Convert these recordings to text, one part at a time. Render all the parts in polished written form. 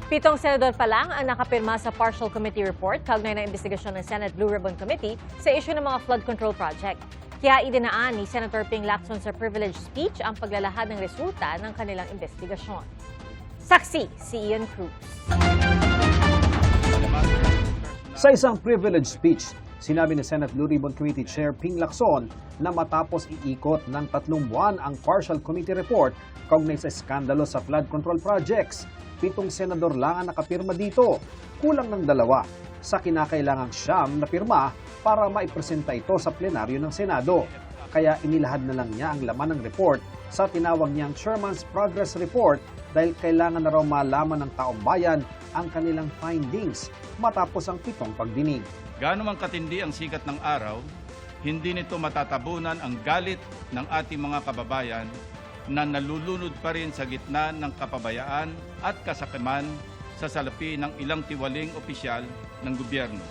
7 senador pa lang ang nakapirma sa partial committee report kaugnay ng investigasyon ng Senate Blue Ribbon Committee sa issue ng mga flood control project. Kaya idinaan ni Senator Ping Lacson sa privilege speech ang paglalahad ng resulta ng kanilang investigasyon. Saksi si Ian Cruz. Sa isang privilege speech, sinabi ni Senate Blue Ribbon Committee Chair Ping Lacson na matapos iikot ng 3 buwan ang partial committee report kaugnay sa skandalo sa flood control projects, 7 senador lang ang nakapirma dito, kulang ng 2 sa kinakailangang 9 na pirma para maipresenta ito sa plenaryo ng Senado. Kaya inilahad na lang niya ang laman ng report sa tinawag niyang Chairman's Progress Report dahil kailangan na raw malaman ng taong bayan ang kanilang findings matapos ang 7 pagdinig. Gaano man katindi ang sikat ng araw, hindi nito matatabunan ang galit ng ating mga kababayan na nalulunod pa rin sa gitna ng kapabayaan at kasakiman sa salapi ng ilang tiwaling opisyal ng gobyerno.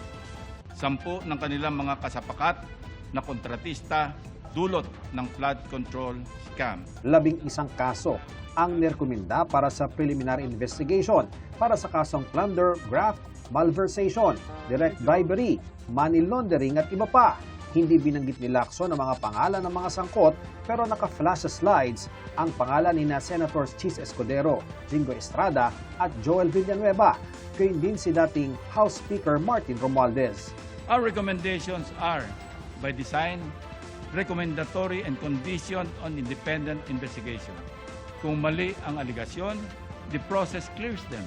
10 ng kanilang mga kasapakat na kontratista dulot ng flood control scam. 11 kaso ang nirekomenda para sa preliminary investigation para sa kasong plunder, graft, malversation, direct bribery, money laundering at iba pa. Hindi binanggit ni Lacson ang mga pangalan ng mga sangkot pero naka-flash sa slides ang pangalan ni Senators Chis Escudero, Jingo Estrada at Joel Villanueva, gayon din si dating House Speaker Martin Romualdez. Our recommendations are, by design, recommendatory and conditioned on independent investigation. Kung mali ang aligasyon, the process clears them.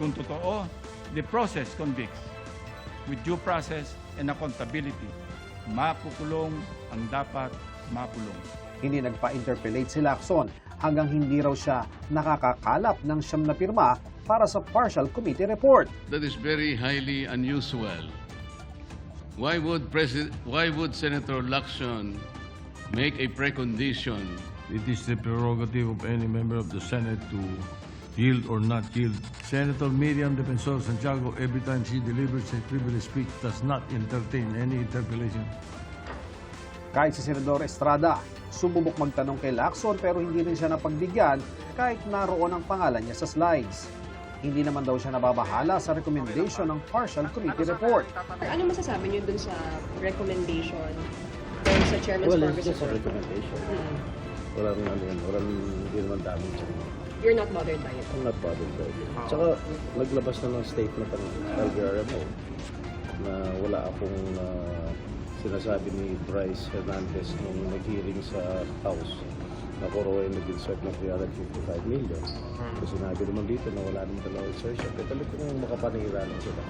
Kung totoo, the process convicts. With due process and accountability, makukulong ang dapat makulong. Hindi nagpa-interpellate si Lacson hanggang hindi raw siya nakakakalap ng 9 na pirma para sa partial committee report. That is very highly unusual. Why would Senator Lacson make a precondition? It is the prerogative of any member of the Senate to yield or not yield. Senator Miriam Defensor Santiago, every time she delivers a privilege speech, does not entertain any interpellation. Kahit si Senador Estrada, sumubok magtanong kay Lacson pero hindi rin siya napagbigyan kahit naroon ang pangalan niya sa slides. Hindi naman daw siya nababahala sa recommendation ng partial committee report. Ano masasabi niyo dun sa recommendation dun sa Chairman's Progress It's just a Report? recommendation. Hindi naman daming siya. You're not bothered by it? I'm not bothered by it. Tsaka naglabas na ng statement ang LBRMO na wala akong sinasabi ni Bryce Hernandez nung nag-hearing sa House na Coro ay nag-insert ng 355 million. Kasi sinabi naman dito na wala naman talagang insertion. Kaya talaga kung makapanira lang sila.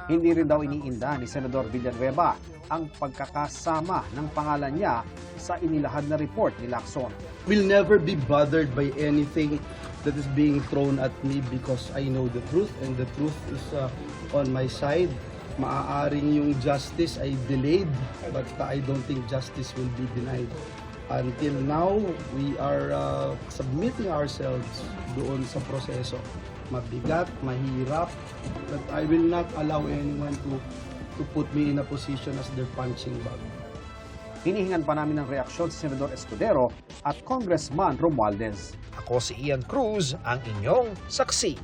Hindi rin daw iniinda ni Senador Villanueva ang pagkakasama ng pangalan niya sa inilahad na report ni Lacson. Will never be bothered by anything that is being thrown at me because I know the truth and the truth is on my side. Maaaring yung justice ay delayed but I don't think justice will be denied. Until now, we are submitting ourselves doon sa proseso. Mabigat, mahirap, but I will not allow anyone to put me in a position as their punching bag. Hinihingan pa namin ng reaksyon si Senador Escudero at Congressman Romualdez. Ako si Ian Cruz, ang inyong saksi.